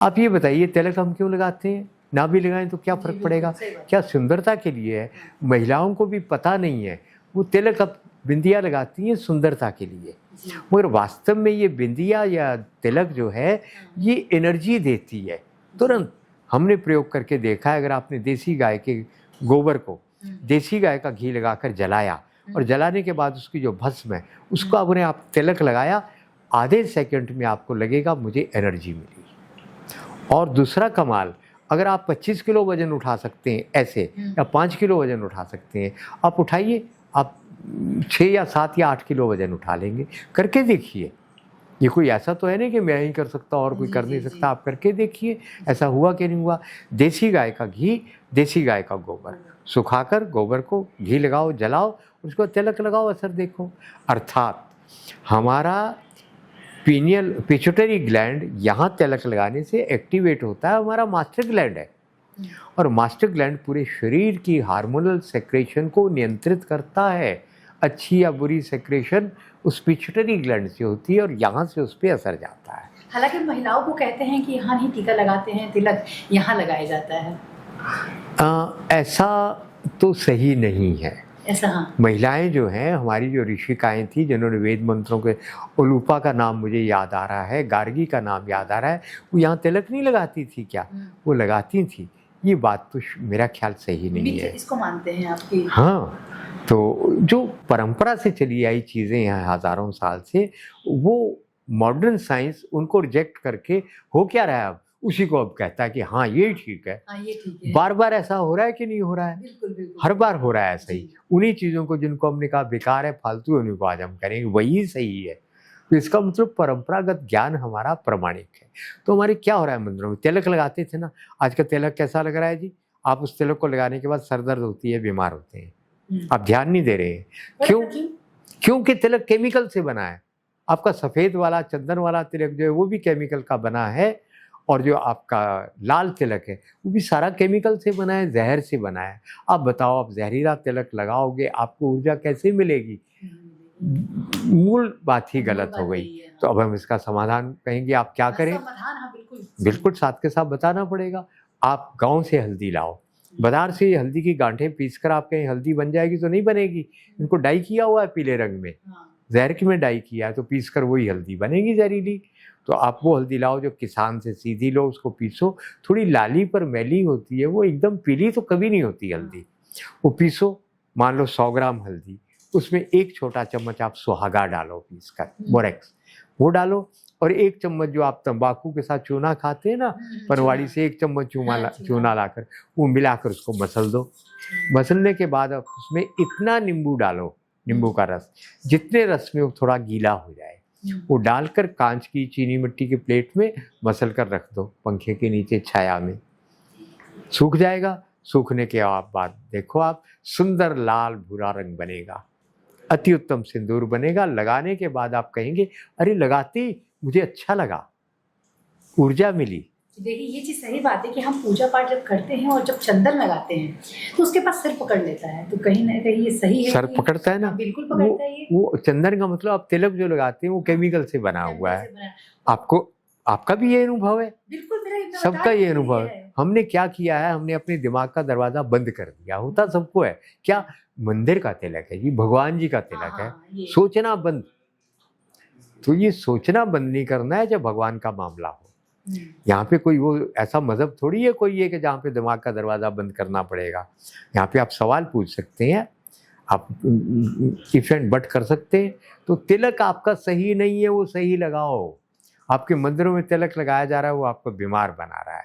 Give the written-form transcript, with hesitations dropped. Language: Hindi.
आप ये बताइए तिलक हम क्यों लगाते हैं? ना भी लगाएं तो क्या फ़र्क पड़ेगा? क्या सुंदरता के लिए है। महिलाओं को भी पता नहीं है, वो तिलक अब बिंदिया लगाती हैं सुंदरता के लिए, मगर वास्तव में ये बिंदिया या तिलक जो है ये एनर्जी देती है तुरंत। हमने प्रयोग करके देखा है, अगर आपने देसी गाय के गोबर को देसी गाय का घी लगाकर जलाया और जलाने के बाद उसकी जो भस्म है उसको आपने आप तिलक लगाया, आधे सेकंड में आपको लगेगा मुझे एनर्जी मिली। और दूसरा कमाल, अगर आप 25 किलो वज़न उठा सकते हैं ऐसे, या 5 किलो वज़न उठा सकते हैं, आप उठाइए, आप 6 या 7 या 8 किलो वज़न उठा लेंगे। करके देखिए, ये कोई ऐसा तो है नहीं कि मैं ही कर सकता और कोई कर नहीं सकता। आप करके देखिए ऐसा हुआ कि नहीं हुआ। देसी गाय का घी, देसी गाय का गोबर सुखाकर गोबर को घी लगाओ, जलाओ, उसको तिलक लगाओ, असर देखो। अर्थात हमारा पिट्यूटरी ग्लैंड यहाँ तिलक लगाने से एक्टिवेट होता है। हमारा मास्टर ग्लैंड है और मास्टर ग्लैंड पूरे शरीर की हार्मोनल सेक्रेशन को नियंत्रित करता है। अच्छी या बुरी सेक्रेशन उस पिट्यूटरी ग्लैंड से होती है और यहाँ से उस पर असर जाता है। हालांकि महिलाओं को कहते हैं कि यहाँ नहीं टीका लगाते हैं, तिलक यहाँ लगाया जाता है। ऐसा तो सही नहीं है। ऐसा हाँ। महिलाएं जो हैं, हमारी जो ऋषिकाएँ थी जिन्होंने वेद मंत्रों के, उलूपा का नाम मुझे याद आ रहा है, गार्गी का नाम याद आ रहा है, वो यहाँ तिलक नहीं लगाती थी क्या? वो लगाती थी। ये बात तो मेरा ख्याल सही नहीं है। इसको मानते हैं आपकी? हाँ, तो जो परंपरा से चली आई चीज़ें यहाँ हज़ारों साल से, वो मॉडर्न साइंस उनको रिजेक्ट करके हो क्या रहा है अब, उसी को अब कहता है कि हाँ ये ठीक है। हाँ, ये ठीक है। बार बार ऐसा हो रहा है कि नहीं हो रहा है? बिल्कुल बिल्कुल, हर बार हो रहा है ऐसा ही। उन्हीं चीज़ों को जिनको हमने कहा बेकार है, फालतू, उन्हीं को आज हम करेंगे, वही सही है। तो इसका मतलब परंपरागत ज्ञान हमारा प्रमाणिक है। तो हमारे क्या हो रहा है मंदिरों में, तिलक लगाते थे ना, आज का तिलक कैसा लग रहा है जी? आप उस तिलक को लगाने के बाद सर दर्द होती है, बीमार होते हैं। आप ध्यान नहीं दे रहे हैं। क्यों? क्योंकि तिलक केमिकल से बना है। आपका सफ़ेद वाला चंदन वाला तिलक जो है वो भी केमिकल का बना है, और जो आपका लाल तिलक है वो भी सारा केमिकल से बना है, जहर से बना है। आप बताओ, आप जहरीला तिलक लगाओगे, आपको ऊर्जा कैसे मिलेगी? मूल बात ही गलत हो गई। तो अब हम इसका समाधान कहेंगे, आप क्या करें? हाँ, बिल्कुल साथ के साथ बताना पड़ेगा। आप गांव से हल्दी लाओ, बाजार से हल्दी की गांठें पीसकर आप कहीं हल्दी बन जाएगी तो नहीं बनेगी। इनको डाई किया हुआ है पीले रंग में, जहर की में डाई किया है, तो पीसकर वही हल्दी बनेगी जहरीली। तो आप वो हल्दी लाओ जो किसान से सीधी लो, उसको पीसो, थोड़ी लाली पर मैली होती है, वो एकदम पीली तो कभी नहीं होती हल्दी। वो पीसो, मान लो 100 ग्राम हल्दी, उसमें 1 छोटा चम्मच आप सुहागा डालो पीस कर, बोरेक्स वो डालो, और 1 चम्मच जो आप तंबाकू के साथ चूना खाते हैं ना, पनवाड़ी से 1 चम्मच चूना लाकर वो मिलाकर उसको मसल दो। मसलने के बाद आप उसमें इतना नींबू डालो, नींबू का रस, जितने रस में वो थोड़ा गीला हो जाए, वो डालकर कांच की चीनी मिट्टी के प्लेट में मसल कर रख दो, पंखे के नीचे छाया में। सूख जाएगा, सूखने के बाद देखो आप, सुंदर लाल भूरा रंग बनेगा, अति उत्तम सिंदूर बनेगा। लगाने के बाद आप कहेंगे, अरे लगाते मुझे अच्छा लगा, ऊर्जा मिली। देखिए, ये चीज़ सही बात है कि हम पूजा पाठ जब करते हैं और जब चंदन लगाते हैं तो उसके पास सिर पकड़ लेता है, तो कहीं ना कहीं ये सही है। सर पकड़ता है ना? बिल्कुल पकड़ता है। वो चंदन का मतलब, आप तिलक जो लगाते हैं वो केमिकल से बना हुआ है। आपका भी ये अनुभव है? बिल्कुल, मेरा सबका ये अनुभव है। हमने क्या किया है, हमने अपने दिमाग का दरवाजा बंद कर दिया। होता सबको है क्या? मंदिर का तिलक है जी, भगवान जी का तिलक है, सोचना बंद। तो ये सोचना बंद नहीं करना है जब भगवान का मामला हो। यहाँ पे कोई वो ऐसा मजहब थोड़ी है कोई, ये कि जहाँ पे दिमाग का दरवाज़ा बंद करना पड़ेगा। यहाँ पे आप सवाल पूछ सकते हैं, आप इफ एंड बट कर सकते हैं। तो तिलक आपका सही नहीं है, वो सही लगाओ। आपके मंदिरों में तिलक लगाया जा रहा है, वो आपको बीमार बना रहा है।